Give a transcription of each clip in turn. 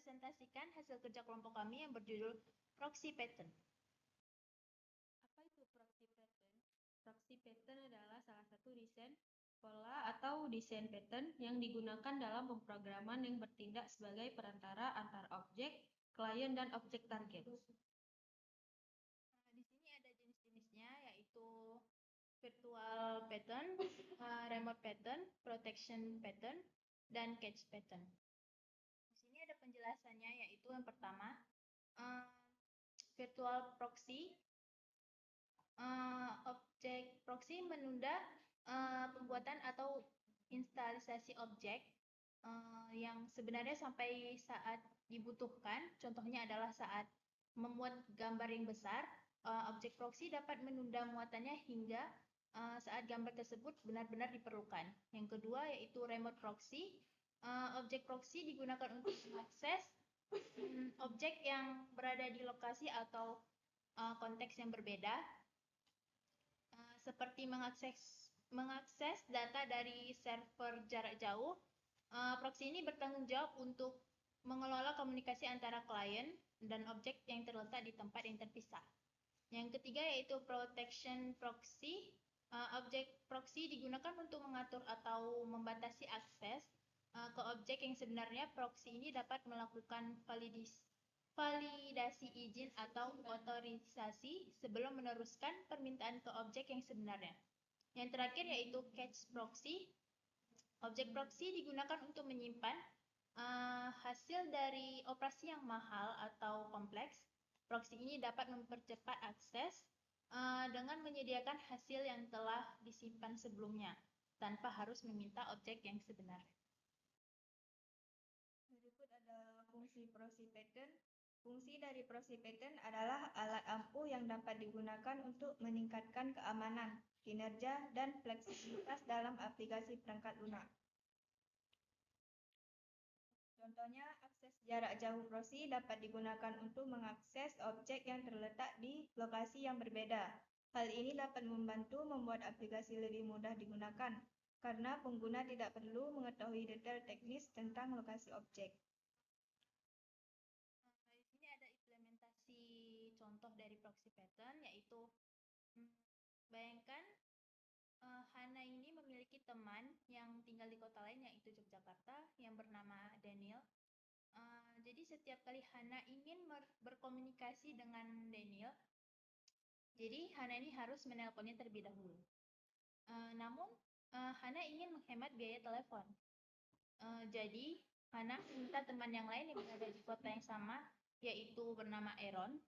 presentasikan hasil kerja kelompok kami yang berjudul Proxy Pattern. Apa itu proxy pattern? Proxy pattern adalah salah satu desain pola atau desain pattern yang digunakan dalam pemrograman yang bertindak sebagai perantara antar objek, klien, dan objek target. Di sini ada jenis-jenisnya, yaitu virtual pattern, remote pattern, protection pattern, dan cache pattern. Di sini ada penjelasannya, yaitu yang pertama, virtual proxy. Objek proxy menunda pembuatan atau instalisasi objek yang sebenarnya sampai saat dibutuhkan. Contohnya adalah saat memuat gambar yang besar, objek proxy dapat menunda muatannya hingga saat gambar tersebut benar-benar diperlukan. Yang kedua yaitu remote proxy. Objek proxy digunakan untuk mengakses objek yang berada di lokasi atau konteks yang berbeda, seperti mengakses data dari server jarak jauh. Proxy ini bertanggung jawab untuk mengelola komunikasi antara klien dan objek yang terletak di tempat yang terpisah. Yang ketiga yaitu protection proxy. Objek proxy digunakan untuk mengatur atau membatasi akses ke objek yang sebenarnya. Proxy ini dapat melakukan validasi izin atau otorisasi sebelum meneruskan permintaan ke objek yang sebenarnya. Yang terakhir yaitu cache proxy. Objek proxy digunakan untuk menyimpan hasil dari operasi yang mahal atau kompleks. Proxy ini dapat mempercepat akses dengan menyediakan hasil yang telah disimpan sebelumnya tanpa harus meminta objek yang sebenarnya. Berikut ada fungsi proxy pattern. Fungsi dari proxy pattern adalah alat ampuh yang dapat digunakan untuk meningkatkan keamanan, kinerja, dan fleksibilitas dalam aplikasi perangkat lunak. Contohnya, akses jarak jauh proxy dapat digunakan untuk mengakses objek yang terletak di lokasi yang berbeda. Hal ini dapat membantu membuat aplikasi lebih mudah digunakan, karena pengguna tidak perlu mengetahui detail teknis tentang lokasi objek. Di sini ada implementasi contoh dari proxy pattern, yaitu bayangkan Hana ini memiliki teman yang tinggal di kota lain, yaitu Yogyakarta, yang bernama Daniel. Jadi setiap kali Hana ingin berkomunikasi dengan Daniel, jadi Hana ini harus menelponnya terlebih dahulu. Namun Hana ingin menghemat biaya telepon. Jadi Hana minta teman yang lain yang berada di kota yang sama, yaitu bernama Aaron,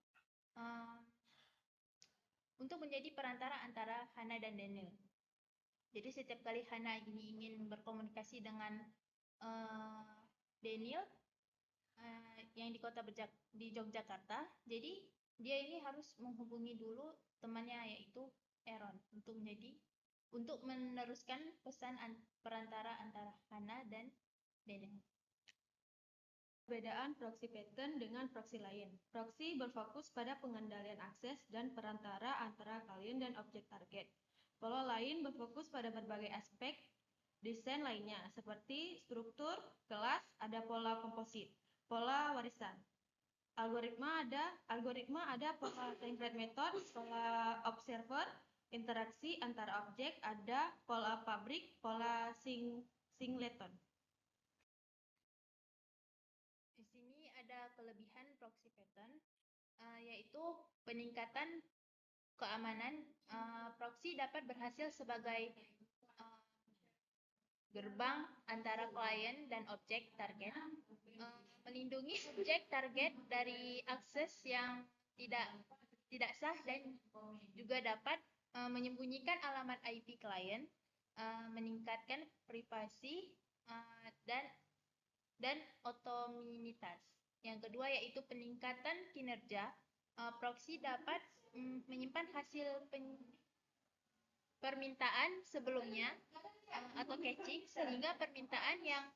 untuk menjadi perantara antara Hana dan Daniel. Jadi setiap kali Hana ini ingin berkomunikasi dengan Daniel yang di kota di Yogyakarta, jadi dia ini harus menghubungi dulu temannya yaitu Aaron untuk meneruskan pesan perantara antara Hana dan Daniel. Perbedaan proxy pattern dengan proxy lain. Proxy berfokus pada pengendalian akses dan perantara antara klien dan objek target. Pola lain berfokus pada berbagai aspek desain lainnya, seperti struktur, kelas, ada pola komposit, pola warisan. Algoritma ada pola template method, pola observer, interaksi antara objek, ada pola pabrik, pola singleton. Di sini ada kelebihan proxy pattern, yaitu peningkatan keamanan. Proxy dapat berhasil sebagai gerbang antara klien dan objek target, melindungi objek target dari akses yang tidak sah, dan juga dapat menyembunyikan alamat IP klien, meningkatkan privasi dan otominitas. Yang kedua yaitu peningkatan kinerja. Proxy dapat menyimpan hasil permintaan sebelumnya atau caching, sehingga permintaan yang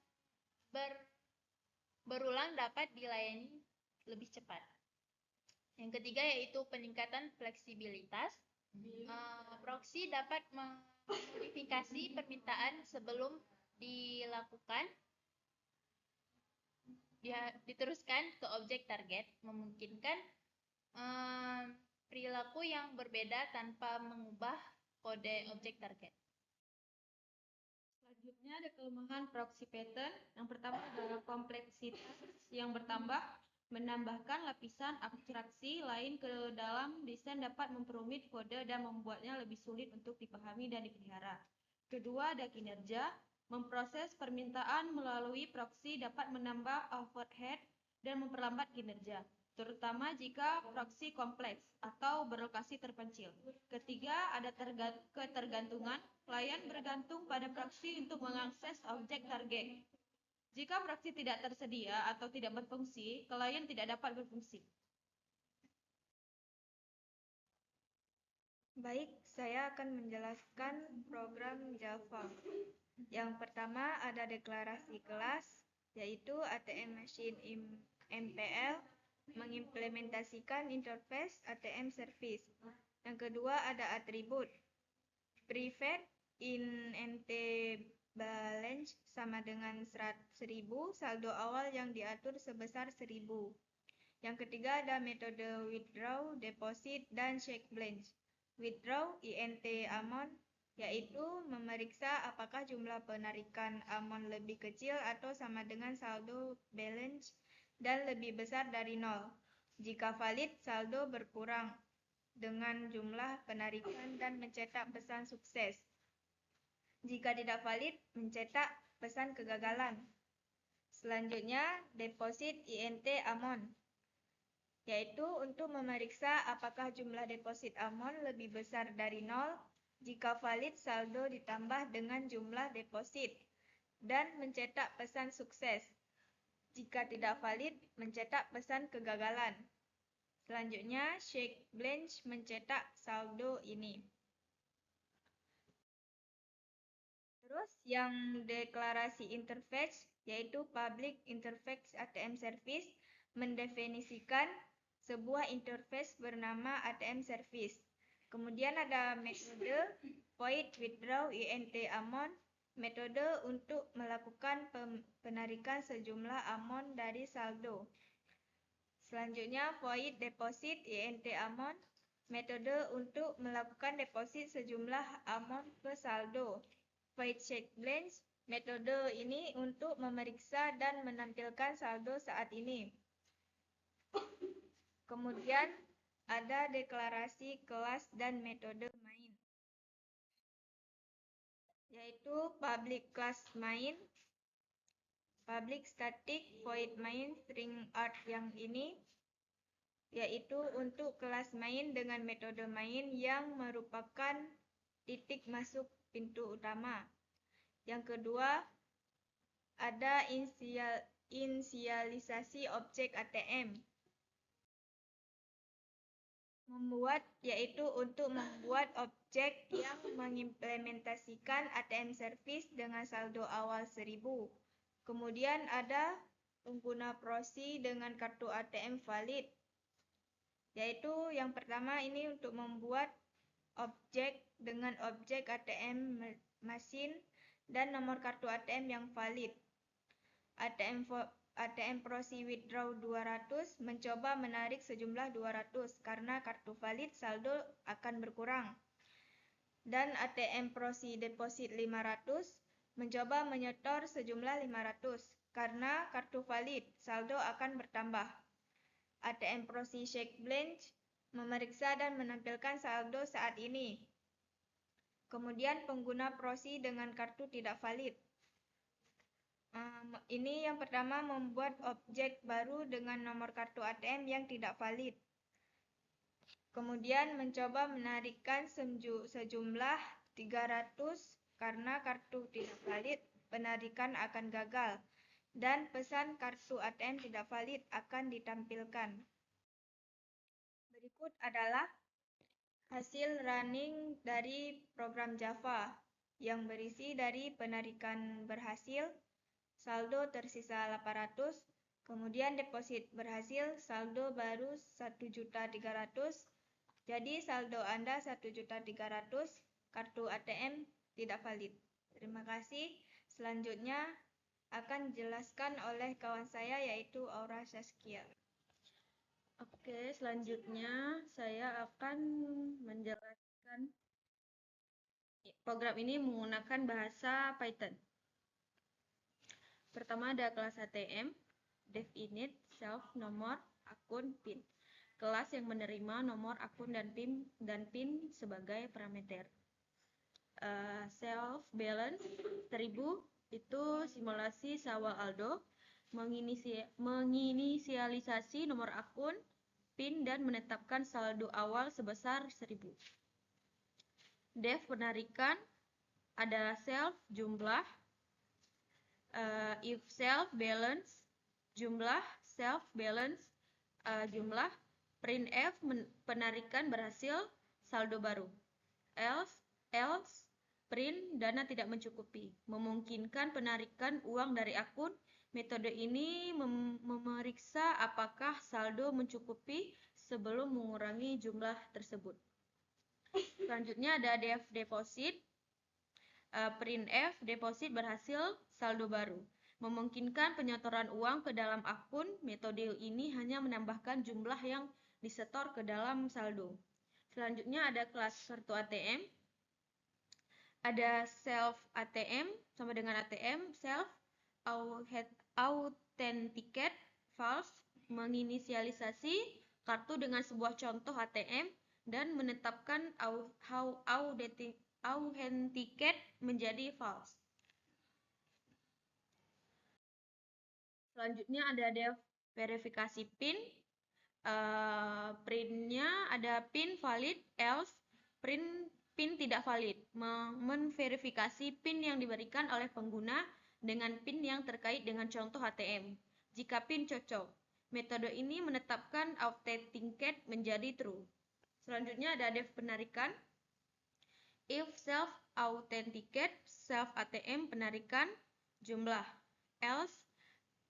berulang dapat dilayani lebih cepat. Yang ketiga yaitu peningkatan fleksibilitas. Proxy dapat memodifikasi permintaan sebelum dilakukan diteruskan ke objek target, memungkinkan perilaku yang berbeda tanpa mengubah kode objek target. Selanjutnya ada kelemahan proxy pattern. Yang pertama adalah kompleksitas yang bertambah. Menambahkan lapisan abstraksi lain ke dalam desain dapat memperumit kode dan membuatnya lebih sulit untuk dipahami dan dipelihara. Kedua ada kinerja. Memproses permintaan melalui proxy dapat menambah overhead dan memperlambat kinerja, terutama jika proxy kompleks atau berlokasi terpencil. Ketiga, ada ketergantungan. Klien bergantung pada proxy untuk mengakses objek target. Jika proxy tidak tersedia atau tidak berfungsi, klien tidak dapat berfungsi. Baik, saya akan menjelaskan program Java. Yang pertama ada deklarasi kelas, yaitu ATM Machine MPL mengimplementasikan interface ATM Service. Yang kedua ada atribut. Private int balance sama dengan 1000, saldo awal yang diatur sebesar 1000. Yang ketiga ada metode withdraw, deposit, dan check balance. Withdraw int amount yaitu memeriksa apakah jumlah penarikan amount lebih kecil atau sama dengan saldo balance dan lebih besar dari 0. Jika valid, saldo berkurang dengan jumlah penarikan dan mencetak pesan sukses. Jika tidak valid, mencetak pesan kegagalan. Selanjutnya, deposit int amount, yaitu untuk memeriksa apakah jumlah deposit amount lebih besar dari 0. Jika valid, saldo ditambah dengan jumlah deposit dan mencetak pesan sukses. Jika tidak valid, mencetak pesan kegagalan. Selanjutnya, check balance mencetak saldo ini. Terus yang deklarasi interface, yaitu public interface ATM service, mendefinisikan sebuah interface bernama ATM service. Kemudian ada metode void withdraw int amount, metode untuk melakukan penarikan sejumlah amount dari saldo. Selanjutnya void deposit int amount, metode untuk melakukan deposit sejumlah amount ke saldo. Void check balance, metode ini untuk memeriksa dan menampilkan saldo saat ini. Kemudian ada deklarasi kelas dan metode main, yaitu public class main, public static void main string art yang ini, yaitu untuk kelas main dengan metode main yang merupakan titik masuk pintu utama. Yang kedua, ada inisialisasi objek ATM. Yaitu untuk membuat objek yang mengimplementasikan ATM service dengan saldo awal 1000. Kemudian ada pengguna proxy dengan kartu ATM valid, yaitu yang pertama ini untuk membuat objek dengan objek ATM machine dan nomor kartu ATM yang valid. ATM proxy withdraw 200 mencoba menarik sejumlah 200 karena kartu valid saldo akan berkurang. Dan ATM proxy deposit 500 mencoba menyetor sejumlah 500 karena kartu valid saldo akan bertambah. ATM proxy check balance memeriksa dan menampilkan saldo saat ini. Kemudian pengguna proxy dengan kartu tidak valid. Ini yang pertama membuat objek baru dengan nomor kartu ATM yang tidak valid. Kemudian mencoba menarikkan sejumlah 300 karena kartu tidak valid, penarikan akan gagal. Dan pesan kartu ATM tidak valid akan ditampilkan. Berikut adalah hasil running dari program Java yang berisi dari penarikan berhasil, saldo tersisa 800, kemudian deposit berhasil, saldo baru 1.300.000, jadi saldo Anda 1.300.000, kartu ATM tidak valid. Terima kasih. Selanjutnya akan dijelaskan oleh kawan saya yaitu Aura Saskia. Oke, selanjutnya saya akan menjelaskan program ini menggunakan bahasa Python. Pertama ada kelas ATM, dev init, self, nomor, akun, PIN. Kelas yang menerima nomor akun dan PIN sebagai parameter. Self balance 1000 itu simulasi Sawal Aldo, menginisialisasi nomor akun, PIN dan menetapkan saldo awal sebesar 1000. Dev penarikan ada self jumlah, if self balance jumlah, self balance jumlah, printf penarikan berhasil saldo baru, else print dana tidak mencukupi, memungkinkan penarikan uang dari akun. Metode ini memeriksa apakah saldo mencukupi sebelum mengurangi jumlah tersebut. Selanjutnya ada dev deposit, printf deposit berhasil saldo baru, memungkinkan penyetoran uang ke dalam akun. Metode ini hanya menambahkan jumlah yang disetor ke dalam saldo. Selanjutnya ada kelas kartu ATM. Ada self ATM sama dengan ATM, self authenticate false, menginisialisasi kartu dengan sebuah contoh ATM dan menetapkan authenticate menjadi false. Selanjutnya ada dev verifikasi PIN. Printnya ada PIN valid, else PIN tidak valid. Memverifikasi PIN yang diberikan oleh pengguna dengan PIN yang terkait dengan contoh ATM. Jika PIN cocok, metode ini menetapkan authenticate menjadi true. Selanjutnya ada dev penarikan. If self authenticate, self ATM penarikan jumlah, else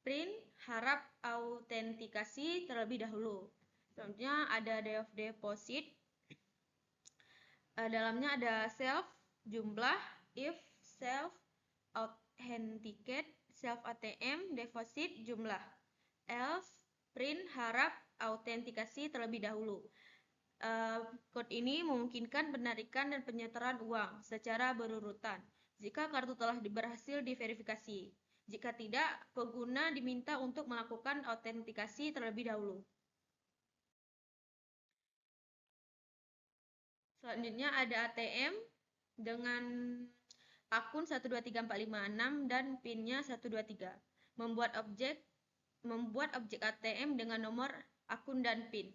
print harap autentikasi terlebih dahulu. Selanjutnya ada dev deposit. Dalamnya ada self jumlah, if self authenticate, self ATM deposit jumlah, else print harap autentikasi terlebih dahulu. Kode ini memungkinkan penarikan dan penyetoran uang secara berurutan jika kartu telah berhasil diverifikasi. Jika tidak, pengguna diminta untuk melakukan autentikasi terlebih dahulu. Selanjutnya ada ATM dengan akun 123456 dan PIN-nya 123. Membuat objek ATM dengan nomor akun dan PIN.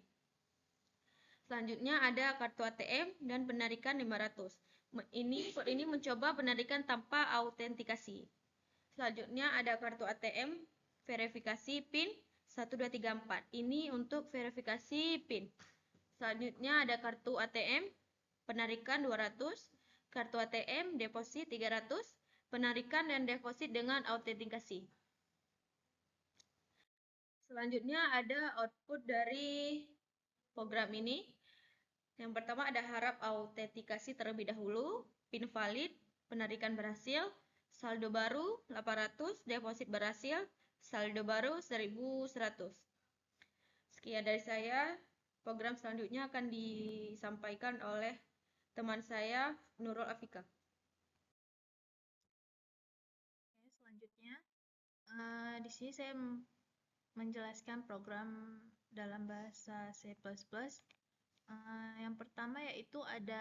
Selanjutnya ada kartu ATM dan penarikan 500. Ini mencoba penarikan tanpa autentikasi. Selanjutnya ada kartu ATM verifikasi PIN 1234. Ini untuk verifikasi PIN. Selanjutnya ada kartu ATM penarikan 200, kartu ATM deposit 300, penarikan dan deposit dengan autentikasi. Selanjutnya ada output dari program ini. Yang pertama ada harap autentikasi terlebih dahulu, PIN valid, penarikan berhasil, saldo baru 800, deposit berhasil, saldo baru 1100. Sekian dari saya. Program selanjutnya akan disampaikan oleh teman saya, Nurul Afika. Selanjutnya, di sini saya menjelaskan program dalam bahasa C++. Yang pertama yaitu ada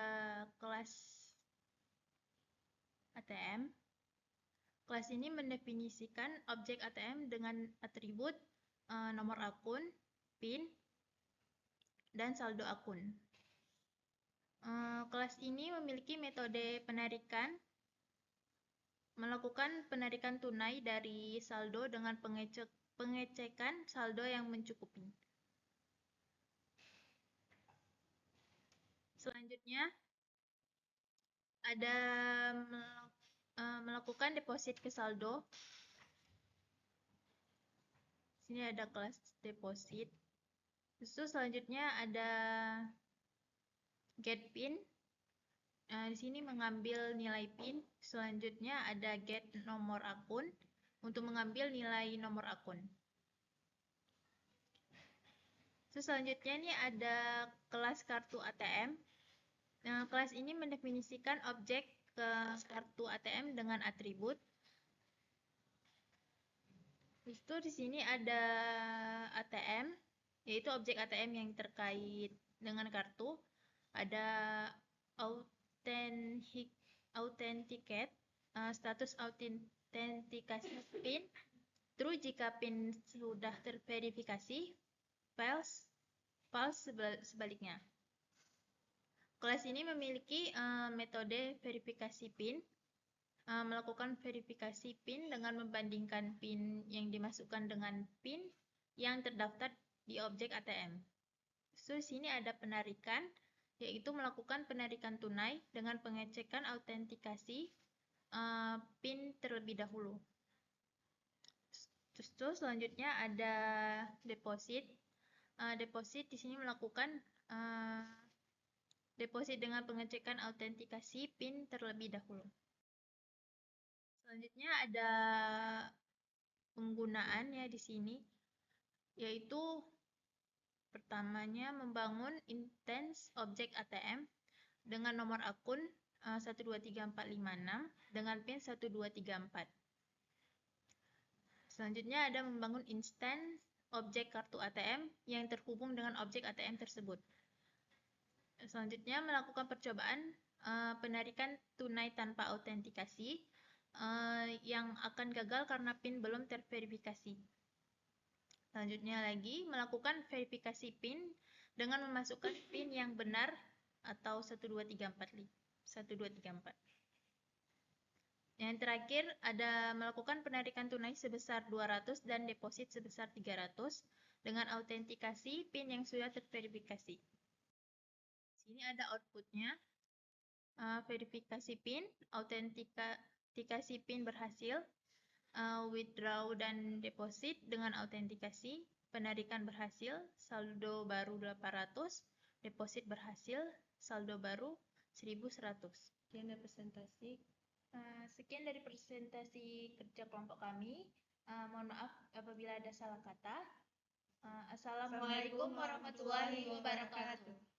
kelas ATM. Kelas ini mendefinisikan objek ATM dengan atribut nomor akun, PIN, dan saldo akun. Kelas ini memiliki metode penarikan, melakukan penarikan tunai dari saldo dengan pengecekan saldo yang mencukupi. Selanjutnya ada melakukan deposit ke saldo. Sini ada kelas deposit. Terus selanjutnya ada get PIN. Di sini mengambil nilai PIN. Selanjutnya ada get nomor akun. untuk mengambil nilai nomor akun. Selanjutnya nih ada kelas kartu ATM. Nah, kelas ini mendefinisikan objek kartu ATM dengan atribut. Itu di sini ada ATM, yaitu objek ATM yang terkait dengan kartu. Ada authenticate, status autentikasi PIN, true jika PIN sudah terverifikasi, false sebaliknya. Kelas ini memiliki metode verifikasi PIN, melakukan verifikasi PIN dengan membandingkan PIN yang dimasukkan dengan PIN yang terdaftar di objek ATM. So, di sini ada penarikan, yaitu melakukan penarikan tunai dengan pengecekan autentikasi PIN terlebih dahulu. Terus selanjutnya ada deposit. Deposit di sini melakukan deposit dengan pengecekan autentikasi PIN terlebih dahulu. Selanjutnya ada penggunaan ya di sini, yaitu pertamanya membangun instance objek ATM dengan nomor akun 123456 dengan PIN 1234. Selanjutnya ada membangun instance objek kartu ATM yang terhubung dengan objek ATM tersebut. Selanjutnya melakukan percobaan penarikan tunai tanpa autentikasi yang akan gagal karena PIN belum terverifikasi. Selanjutnya lagi melakukan verifikasi PIN dengan memasukkan PIN yang benar atau 12344. Yang terakhir ada melakukan penarikan tunai sebesar 200 dan deposit sebesar 300 dengan autentikasi PIN yang sudah terverifikasi. Sini ada outputnya. Verifikasi PIN, autentikasi PIN berhasil, withdraw dan deposit dengan autentikasi, penarikan berhasil, saldo baru 800, deposit berhasil, saldo baru 1100. Sekian dari presentasi kerja kelompok kami. Mohon maaf apabila ada salah kata. Assalamualaikum warahmatullahi wabarakatuh.